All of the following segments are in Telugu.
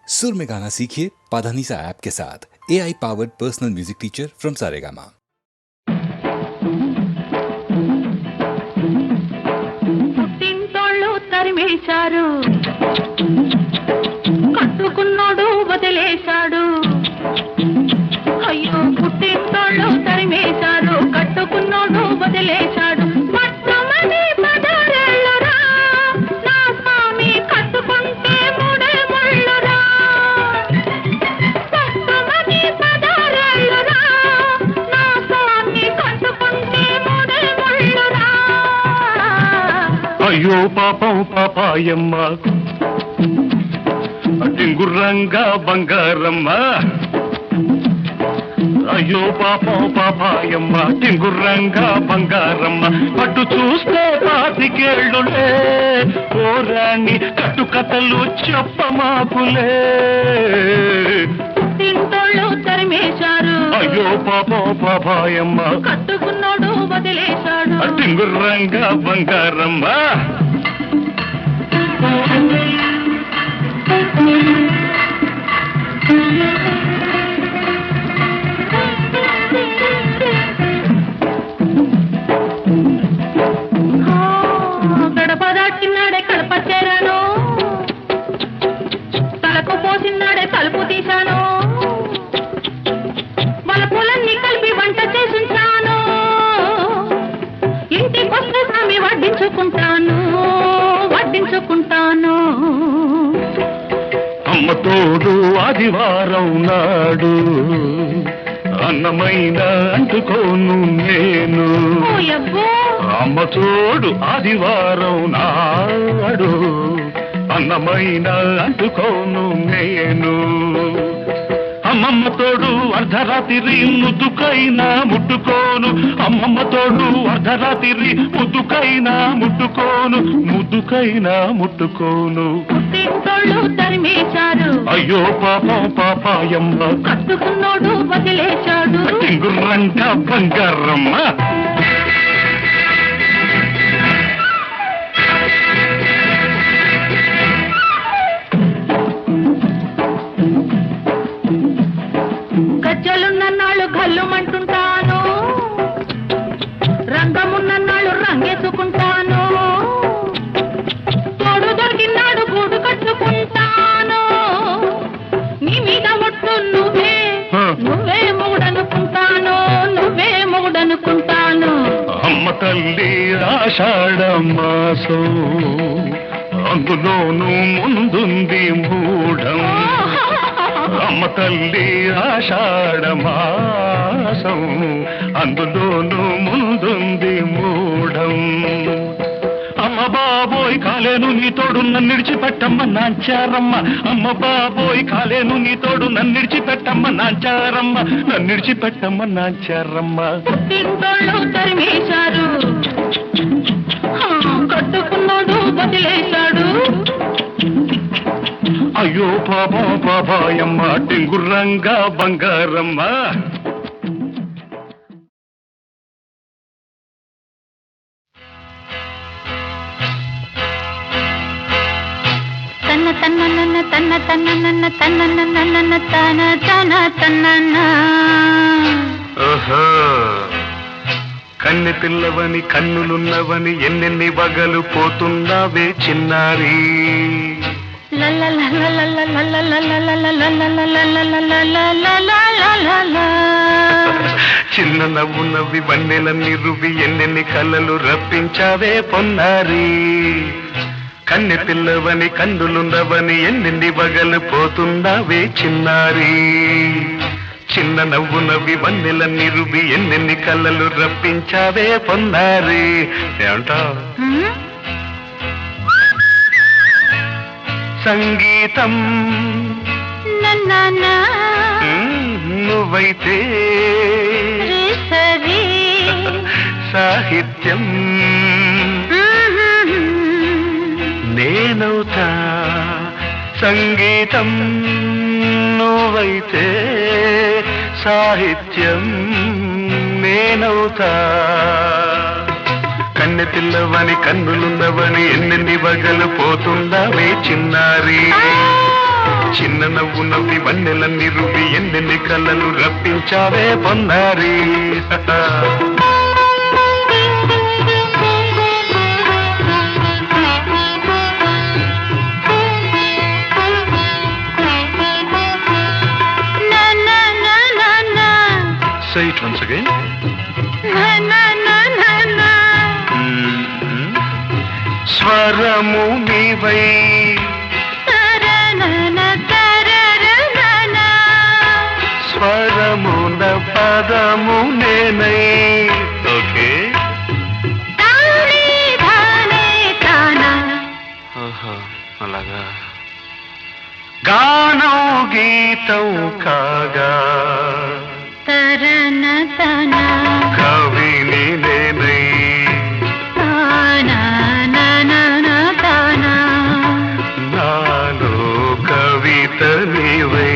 सुर में गाना सीखिए पाधानीसा ऐप के साथ। AI powered personal music teacher from Saregama. పుట్టింటోళ్ళు తరిమేశారు, కట్టుకున్నోడు వదిలేశాడు. అయ్యో పుట్టింటోళ్ళు తరిమేశారు, కట్టుకున్నోడు వదిలేశాడు. మొట్టమొదటి పదారేళ్ళురా, నా స్వామి కట్టుకుంటే మూడే ముళ్ళురా. మొట్టమొదటి పదారేళ్ళురా, నా స్వామి కట్టుకుంటే మూడే ముళ్ళురా. అయ్యో పాపం పాపాయమ్మ, టింగుర్రంగా బంగారమ్మ. అయ్యో పాపం పాపాయమ్మ, టింగుర్రంగా బంగారమ్మ. పట్టు చూస్తే పాతికేళ్ళులే, ఓరాణి కట్టుకథలు చెప్పమాకులే. పుట్టింటోళ్ళు తరిమేశారు, అయ్యో పాపం పాపాయమ్మ, కట్టుకున్నాడు వదిలేశాడు. టింగుర్రంగా బంగారమ్మ. గడప దాటినాడే కడప చేరాను, తలకు పోసినాడే తలుపు తీశాను. వలపులన్నీ కలిపి వంట చేసుంచాను, ఇంటికొస్తే స్వామి వడ్డించుకుంటాను, వడ్డించుకుంటాను. అమ్మ తోడు ఆదివారం నాడు, అన్నమైన అంటుకోను నేను. ఓయబ్బో, అమ్మ తోడు ఆదివారం నాడు, అన్నమైన అంటుకోను నేను. అమ్మమ్మ తోడు అర్ధరాత్రి ముద్దుకైనా ముట్టుకోను, అమ్మమ్మ తోడు అర్ధరాత్రి ముద్దుకైనా ముట్టుకోను, ముద్దుకైనా ముట్టుకోను. పుట్టింటోళ్ళు తరిమేశారు, అయ్యో పాపం పాపాయమ్మ, కట్టుకున్నోడు వదిలేశాడు. టింగుర్రంగా బంగారమ్మ. గజ్జలున్నన్నాళ్ళు గల్లుమంటుంటాను, రంగమున్నన్నాళ్ళు రంగేసుకుంటాను. తోడు దొరికినాడు గూడు కట్టుకుంటాను. నీ మీద ఒట్టు నువ్వే, నువ్వే మొగుడనుకుంటాను, నువ్వే మొగుడనుకుంటాను. అమ్మ తల్లి ఆషాఢ మాసం, అందులోనూ ముందుంది మూఢం. అమ్మ తల్లి ఆషాఢ మాసం, అందులోనూ ముందుంది మూఢం. అమ్మ బాబోయ్ కాలేను నీ తోడు నన్ను విడిచిపెట్టమ్మ నాంచారమ్మ. అమ్మ బాబోయ్ కాలేను నీ తోడు నన్ను విడిచిపెట్టమ్మ నాంచారమ్మ, నన్ను విడిచిపెట్టమ్మ నాంచారమ్మ. పుట్టింటోళ్ళు తరిమేశారు, కట్టుకున్నాడు వదిలేశాడు. అయ్యో పాపం పాపాయమ్మ, టింగుర్రంగా బంగారమ్మ. తన్న తన్న నన్న తన్న తన్న నన్న తన్న నన్న నన్న తన తన తన్న. ఓహో, కన్నె పిల్లవని కన్నులున్నవని ఎన్నెన్ని వగలు పోతున్నావే చిన్నారి. చిన్న నవ్వు నవ్వి వన్నెలన్నీ రువి ఎన్నెన్ని కళ్ళలు రప్పించావే పొన్నారి. కన్నె పిల్లవని కన్నులున్నవని ఎన్నెన్ని వగలు పోతున్నావే చిన్నారి. చిన్న నవ్వు నవ్వి వన్నెలన్నీ రువి ఎన్నెన్ని కళ్ళలు రప్పించావే పొన్నారి. ఏమంటావు? సంగీతం నువ్వైతే సాహిత్యం నేనవుతా. సంగీతం నువ్వైతే సాహిత్యం నేనవుతా. కన్నె పిల్లవని కన్నులున్నవని ఎన్నెన్ని వగలు పోతుందావే చిన్నారి. చిన్న నవ్వు నవ్వి వన్నెలన్నీ రువి ఎన్నెన్ని కళ్ళలు రప్పించావే పొన్నారి. Say it once again. స్వరము నీవై స్వరమున పదము నేనై. ఓకే, అలాగా. గానం గీతం కాగా కవిని నేనై నాలో కవిత నీవై.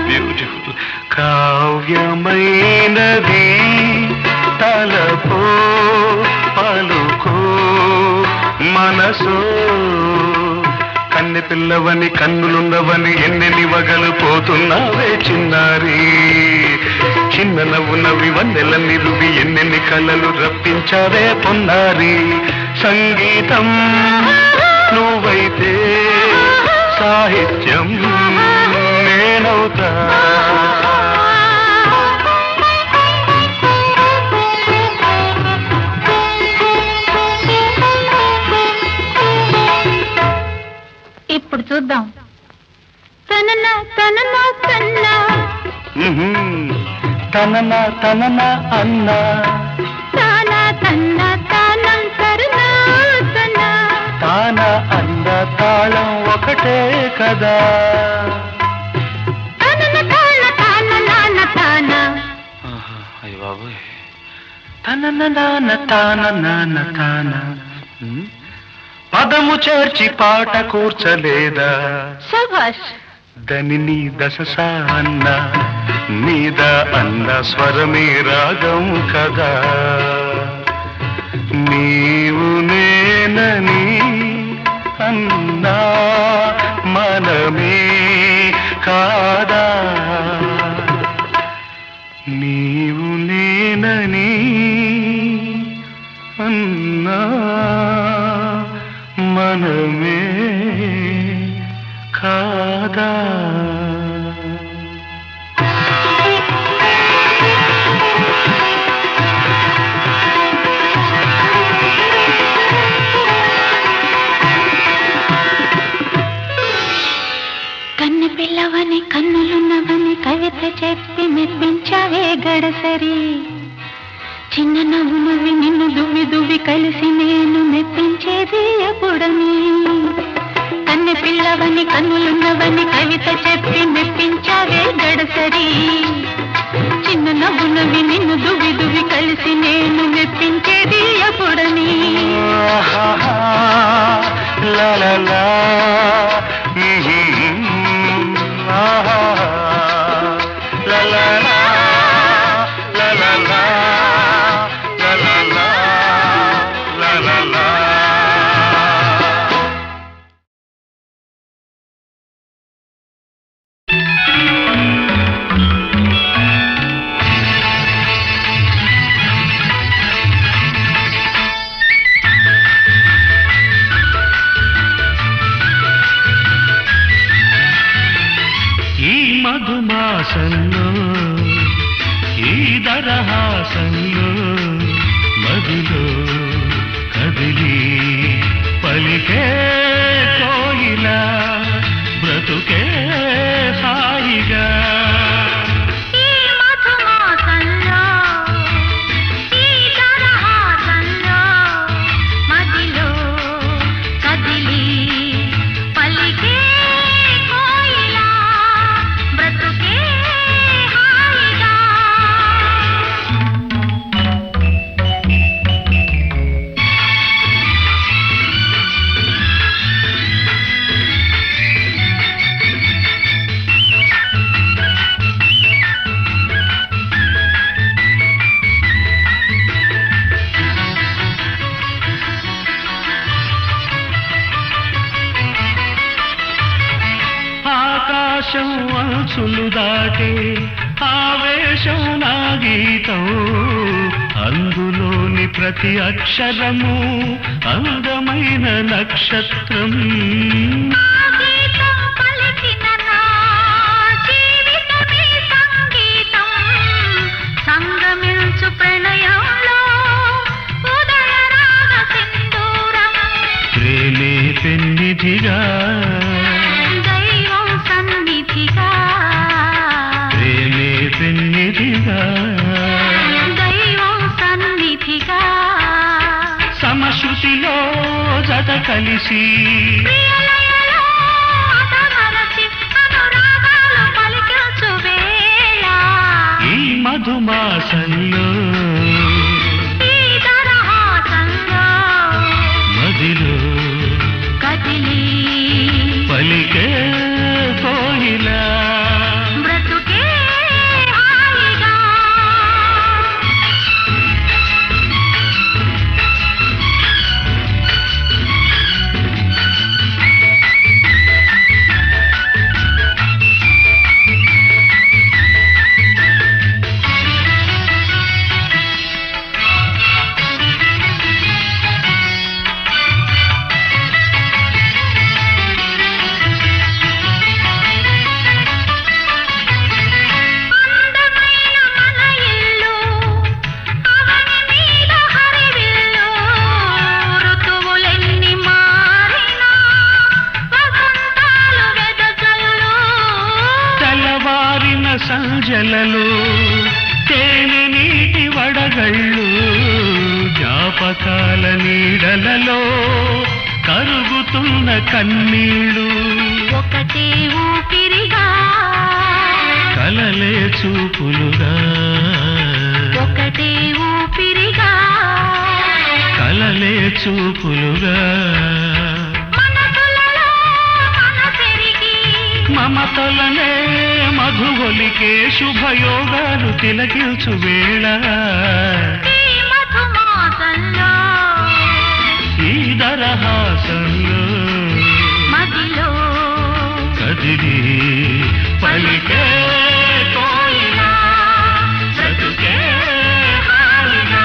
బ్యూటిఫుల్. కావ్యమైనది తలపో పలుకో మనసో కన్నె పిల్లవని కన్నులున్నవని ఎన్నెన్ని వగలు పోతున్నావే చిన్నారి. చిన్న నవ్వు నవ్వి వన్నెలన్నీ రువి ఎన్నెన్ని కళ్ళలు రప్పించావే పొన్నారి. సంగీతం నువ్వైతే సాహిత్యం నేనవుతా. ఇప్పుడు చూద్దాం. తననా తననా తన్నా తననా తననా అన్నా తానా తన్నా తానం తరనా తన్నా తాన అన్న తాళం ఒకటే కదా. తనన తాన తాన నాన తాన. అయ్య బాబోయ్. తనన నాన తాన నాన తాన. పదము చేర్చి పాట కూర్చలేదా. శభాష్. దని దశ అన్న మీద అన్న స్వరమే రాగం కదా. నీవు నేనని అన్నా మనమే కాదా. నీవు నేనని అన్నా మనమే కాదా. కన్నె పిల్లవని కన్నులున్నవని కవిత చెప్పి మెప్పించావే గడసరి. చిన్న నవ్వు నవ్వి నిన్ను దువ్వి దువ్వి కలిసి నేను మెప్పించేది ఎప్పుడని. కన్నె పిల్లవని కన్నులున్నవని కవిత చెప్పి మెప్పించావే గడసరి. చిన్న నవ్వు నవ్వి నిన్ను దువ్వి దువ్వి కలిసి నేను మెప్పించేది ఎప్పుడని. లా లా లా. లా లా లా. లా లా లా. లా లా లా. లా లా లా. ఈ మధుమాసంలో ఈ దరహాసంలో మదిలో కదిలి పలికే కోయిలా బ్రతుకే హాయిగా. దేశం నా గీతం అందులోని ప్రతి అక్షరము అందమైన నక్షత్రం ప్రేమే పెన్నిధిగా దైవం సన్నిధిగా ప్రేమే పెన్నిధిగా దైవం సన్నిధిగా సమశృతిలో జత కలిసి ప్రియలయలో అతమరచి అనురాగాలు పలికించు వేళ ఈ మధుమాసంలో ఈ దరహాసంలో మదిలో కదిలి పలికే కోయిలా బ్రతుకే హాయిగా అందమైన మన ఇల్లు అవని మీద హరివిల్లు ఋతువులెన్ని మారినా వసంతాలు వెదజల్లు తెల్లవారిన సంజలలో తేనె నీటి వడగళ్ళు జ్ఞాపకాల నీడలలో కరుగుతున్న కన్నీళ్ళు ఒకటే ఊపిరిగా కలలే చూపులుగా ఒకటే ఊపిరిగా కలలే చూపులుగా మనసులలో మనసెరిగి మమతలనే మధువొలికే శుభయోగాలు తిలకిల్చు వేళ ఈ మధుమాసంలో ఈ దరహాసంలో మదిలో కదిలి పలికే కోయిలా బ్రతుకే హాయిగా.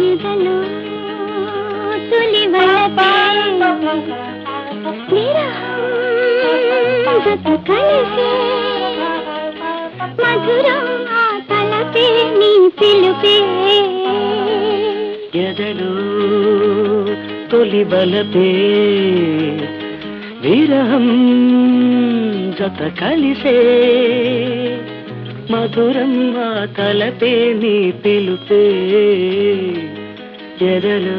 ఇదలో తొలి వలపే జత కలిసే మధురం ఆ తలపే నీ పిలుపే ఎదలో తొలి బలపే విరహం జత కలిసే మధురం ఆ తలపే నీ పిలుపే ఎదలో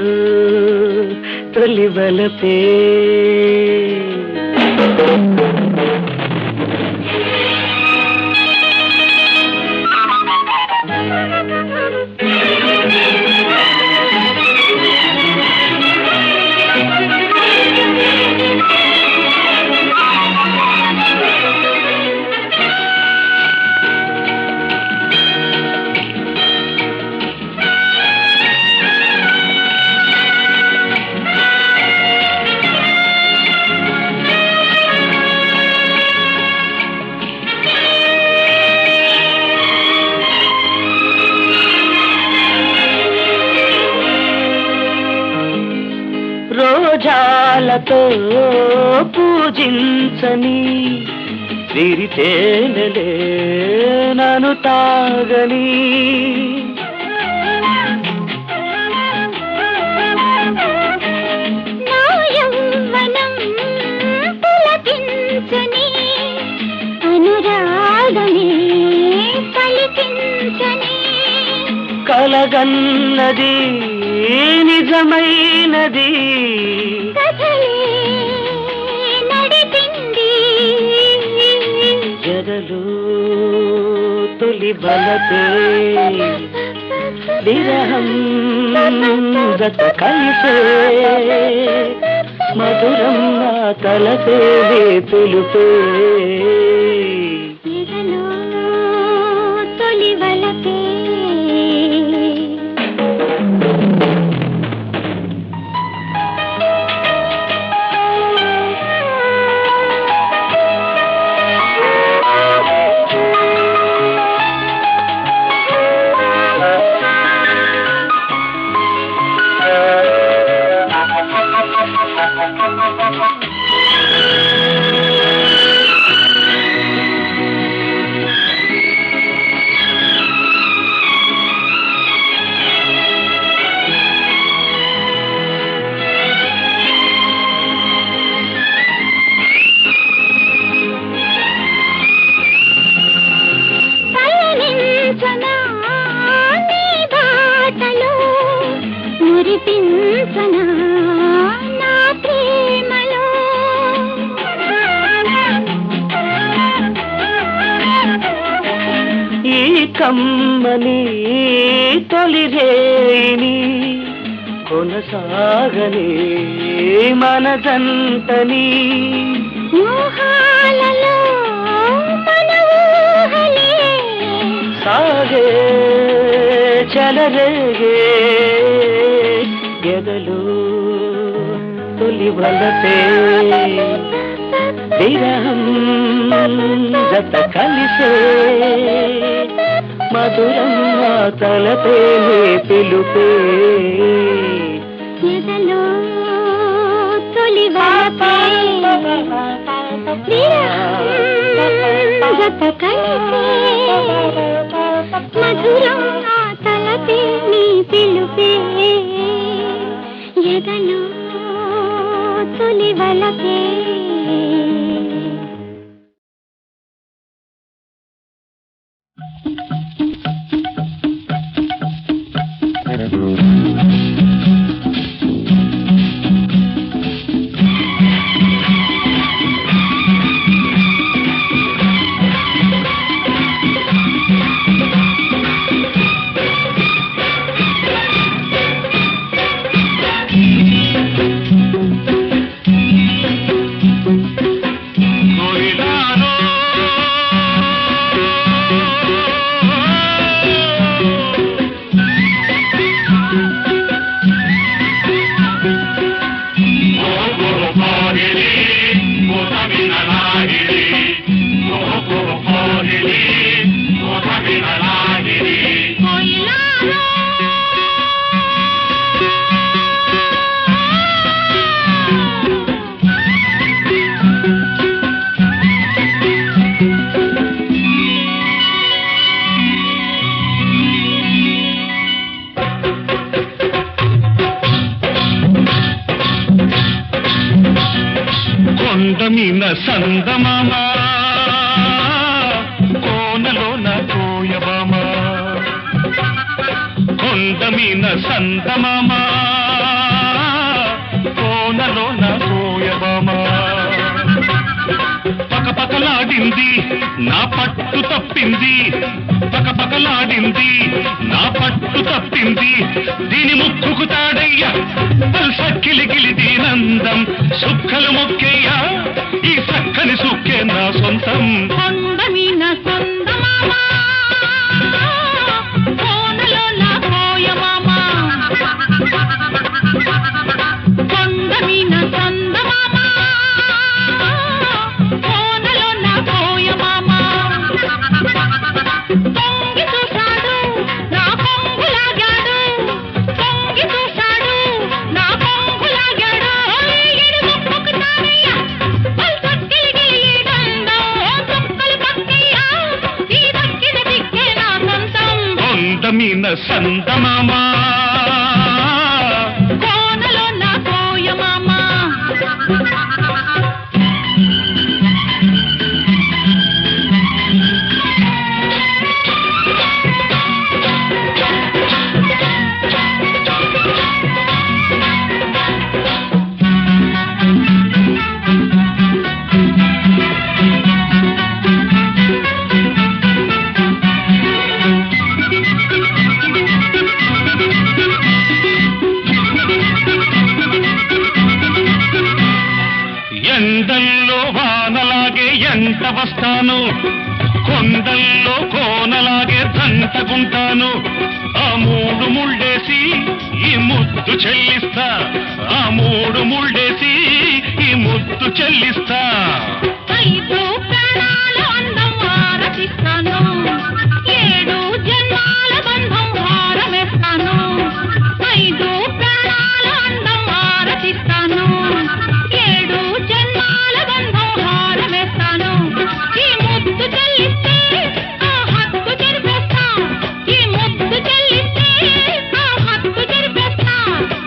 తొలి బలపే రోజాలతో పూజించని విరితేనలే నన్ను తాగని నా యౌవనం పులకించని అనురాగమే పలికించని కలగన్నది నిజమైనది కథలే నడిపింది ఎదలో తొలి బలతే విరహం గత కలిసే మధురం నా తలపే పిలుపే ఎదలో తొలి వలపే మురిపించనా నా ప్రేమలో ఈ కమ్మని తొలి రేణి కొనసాగని మనదంతని మోహాలలో మన ఊహలే సాగే చలరేగే ఎదలో తొలి వలపే విరహం గత కలిసే మధురం నా తలపే పిలుపే ఎదలో తొలి వలపే విరహం గత కలిసే మధురం నా తలపే నీ పిలుపే ఎదలో తొలి వలపే కొండమీన సందమామ కోనలోన కోయబామ కొండమీన సందమామ కోనలోన కోయబామ పకపకలాడింది నా పట్టు తప్పింది పకపకలాడింది నా పట్టు తప్పింది దీని ముక్కుకు తాడయ్యా సక్కిలిగిలి దీనందం సుక్కలు మొక్కేయ్యా ఈ సక్కని సుక్కే నా సొంతం కొండమీన సందమామ కోనలోన కోయమామ కొండమీన సందమామ కోనలోన కోయమామ తొంగి చూశాడు నా కొంగులాగాడు తొంగి చూశాడు నా కొంగులాగాడు ఈడు ముక్కుకు తానయ్యా పల్సక్కిలిగిలి ఈ దండం సుక్కలు పక్కయ్యా ఈ దక్కిన దిక్కే నా సొంతం కొండమీన సందమామ కోనలోన కోయమామ చేస్తాను కొండల్లో కోనలాగే దంటకుంటాను ఆ మూడు ముళ్ళేసి ఈ ముద్దు చెల్లిస్తా ఆ మూడు ముళ్ళేసి ఈ ముద్దు చెల్లిస్తా 5 ప్రాణాల అందం ఆరతిస్తాను 7 జన్మాల బంధం హారమేస్తాను 5 ప్రాణాల అందం ఆరతిస్తాను 7 జన్మాల బంధం హారమేస్తాను ఈ ముద్దు చెల్లిస్తే ఆ హక్కు జరిపేస్తా ఈ ముద్దు చెల్లిస్తే ఆ హక్కు జరిపేస్తా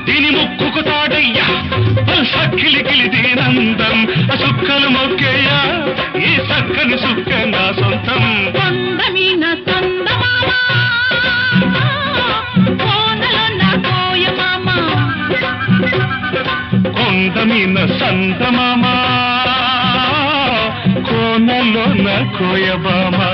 దీని ముక్కుకు తాడయ్యా సక్కిలికిలి దీనందం సుక్కలు మొక్కేయ్యా ఈ సక్కని సుక్క నా సొంతం కొండమీన సందమామ కోనలో నా కోయమామ కొండమీన సంతమామా కోనలో నా కోయబామా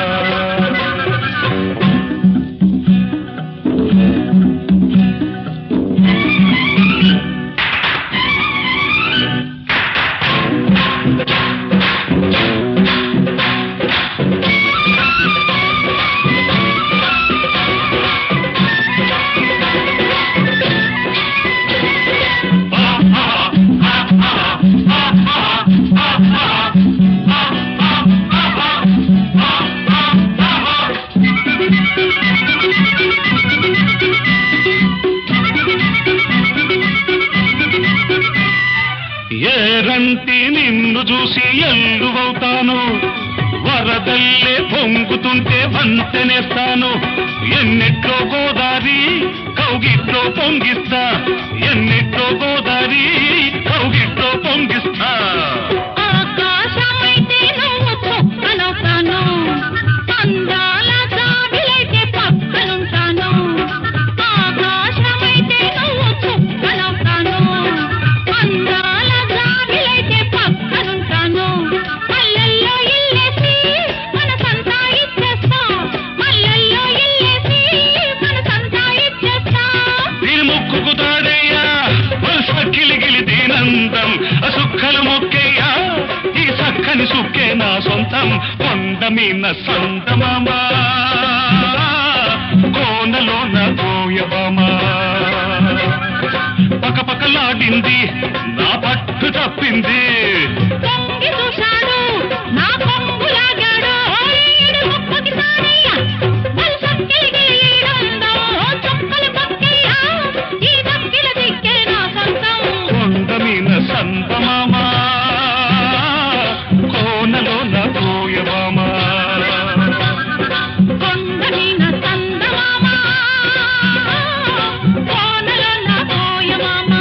ఏరంటి నిన్ను చూసి ఎల్లువవుతాను వరదల్లే పొంగుతుంటే వంతెనేస్తాను ఎన్నిట్లో గోదారి కౌగిట్లో పొంగిస్తా ఎన్నిట్లో గోదారి కౌగిట్లో పొంగిస్తా ఆకాశమైతే నువ్వు చుక్కనవుతాను అందాల జాబిలైతే పక్కనుంటాను ఆకాశమైతే నువ్వు చుక్కనవుతాను అందాల జాబిలైతే పక్కనుంటాను మల్లెల్లో ఇల్లేసి మనసంతా ఇచ్చేస్తా మల్లెల్లో ఇల్లేసి మనసంతా ఇచ్చేస్తా దీని ముక్కుకు తాడయ్యా సక్కిలిగిలి దీనందం సుక్కలు మొక్కేయ్యా ఈ సక్కని సుక్కే నా సొంతం కొండమీన సంతమామా కోనలో నా కోయబామా పకపకలాడింది నా పట్టు తప్పింది పొంగి చూశాడు నా పొంగు లాగాడు ఈడు ముక్కుకి సారయ్య వలసక్కిలిగి ఈడందో చుక్కలు పక్కయ్య ఈ దక్కిల దిక్కే నా సొంతం కొండమీన సంతమామా కోనలో నా కోయబామా కొండమీన సందమామ కోనలో నా కోయమామ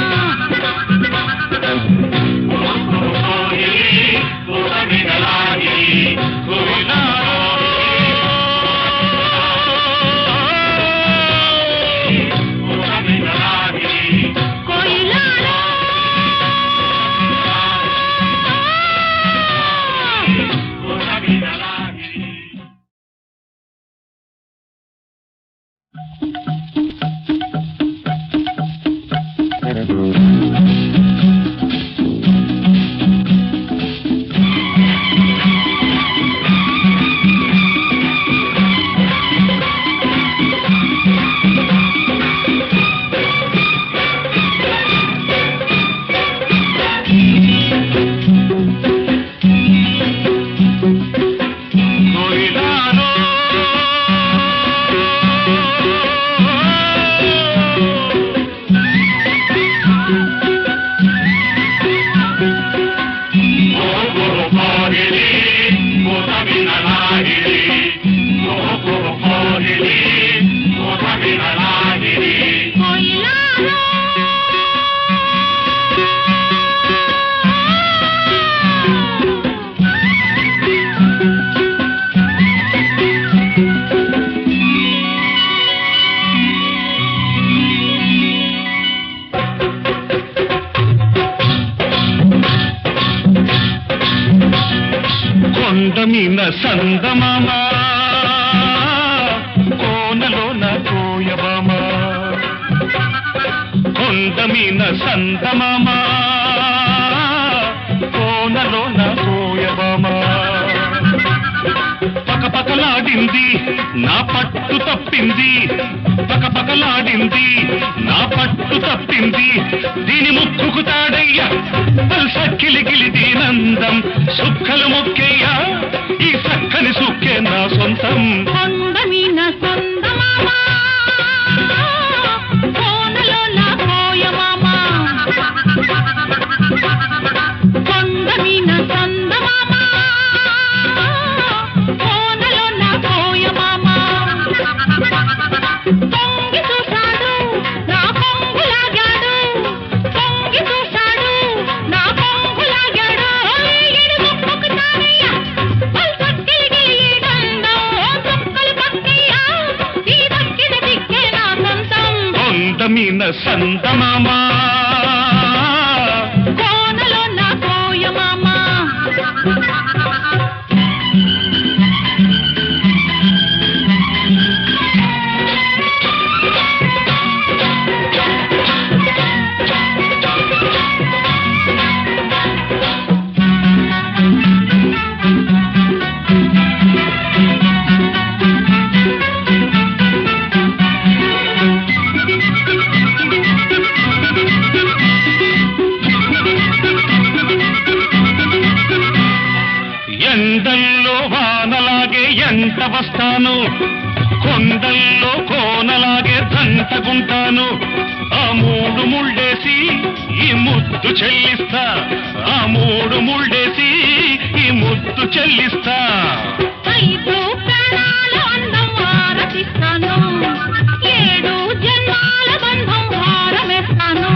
కోయిలాలో కొండమీన సందమామా కోనలో నా కోయబామా కొండమీన సందమామా కోనలో నా కోయబామా పకపకలాడింది నా పట్టు తప్పింది పకపకలాడింది నా పట్టు తప్పింది దీని ముక్కుకు తాడయ్యా సక్కిలిగిలి దీనందం సుక్కలు మొక్కేయ్యా ఈ సక్కని సుక్కే నా సొంతం కొండమీన సొందమామ కోనలో నా కోయమామ కొండమీన సొందమామ కోనలో నా కోయమామ తొంగి చూశాడు నా కొంగులాగాడు తొంగి చూశాడు నా కొంగులాగాడు ఈడు ముక్కుకు తానయ్యా పల్సక్కిలిగిలి ఈడందం సుక్కలు పక్కయ్యా ఈ దక్కిన దిక్కే నా సొంతం కొండమీన సందమామ కోనలో నా కోయమామ ఎండల్లో వానలాగే ఎంట వస్తాను కొండల్లో కోనలాగే దంటకుంటాను ఆ మూడు ముళ్ళేసి ఈ ముద్దు చెల్లిస్తా ఆ మూడు ముళ్ళేసి ఈ ముద్దు చెల్లిస్తా ఐదు ప్రాణాల అందం ఆరతిస్తాను ఏడు జన్మాల బంధం హారమేస్తాను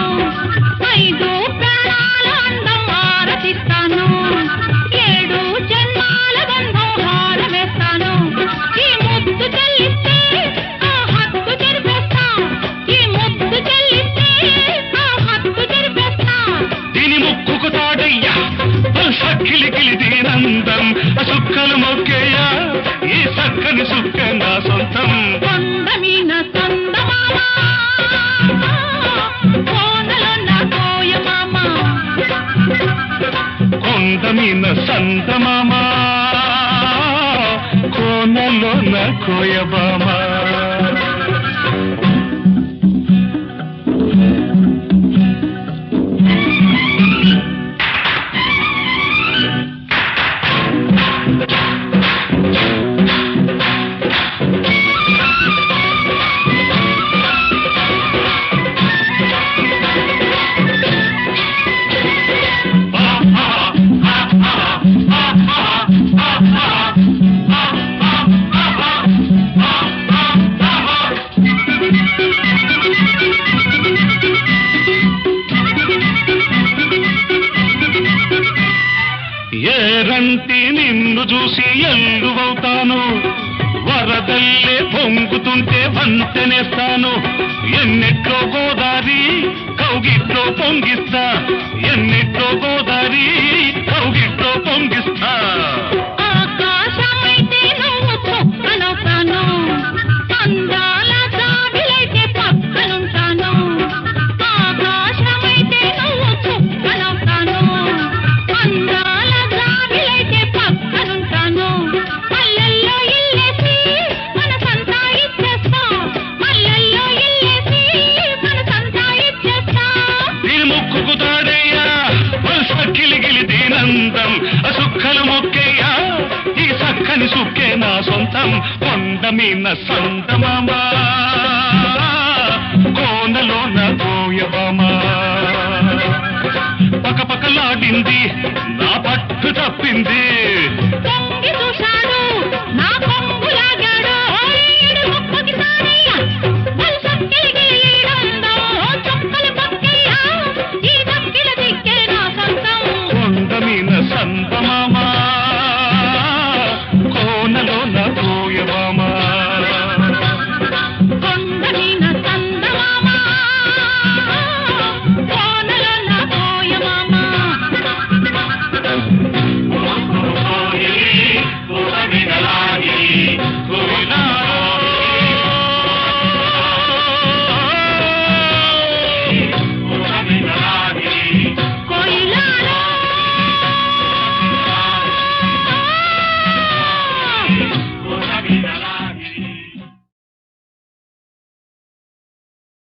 ఐదు ప్రాణాల అందం ఆరతిస్తాను ఏడు జన్మాల బంధం హారమేస్తాను ఈ ముద్దు చెల్లిస్తే ఆ హక్కు జరిపేస్తా ఈ ముద్దు చెల్లిస్తే ఆ హక్కు జరిపేస్తా దీని ముక్కుకు తాడయ్యా సక్కిలిగిలి దీనందం సుక్కలు మొక్కేయ్యా ఈ సక్కని సుక్క నా సొంతం కొండమీన సందమామ కోనలో నా కోయమామ కొండమీన సందమామ కోనలో నా కోయబామ ఏరంటి నిన్ను చూసి ఎల్లువవుతాను వరదల్లే పొంగుతుంటే వంతెనేస్తాను ఎన్నిట్లో గోదారి కౌగిట్లో పొంగిస్తా ఎన్నిట్లో గోదారి కౌగిట్లో పొంగిస్తా ఆకాశమైతే నువ్వు చుక్కనవుతాను అందాల జాబిలైతే పక్కనుంటాను ఆకాశమైతే నువ్వు చుక్కనవుతాను అందాల జాబిలైతే పక్కనుంటాను మల్లెల్లో ఇల్లేసి మనసంతా ఇచ్చేస్తా మల్లెల్లో ఇల్లేసి మనసంతా ఇచ్చేస్తా దీని ముక్కుకు తాడయ్యా సక్కిలిగిలి దీనందం సుక్కలు మొక్కేయ్యా ఈ సక్కని సుక్కే నా సొంతం కొండమీన సందమామ కోనలో నా కోయబామ పకపకలాడింది నా పట్టు తప్పింది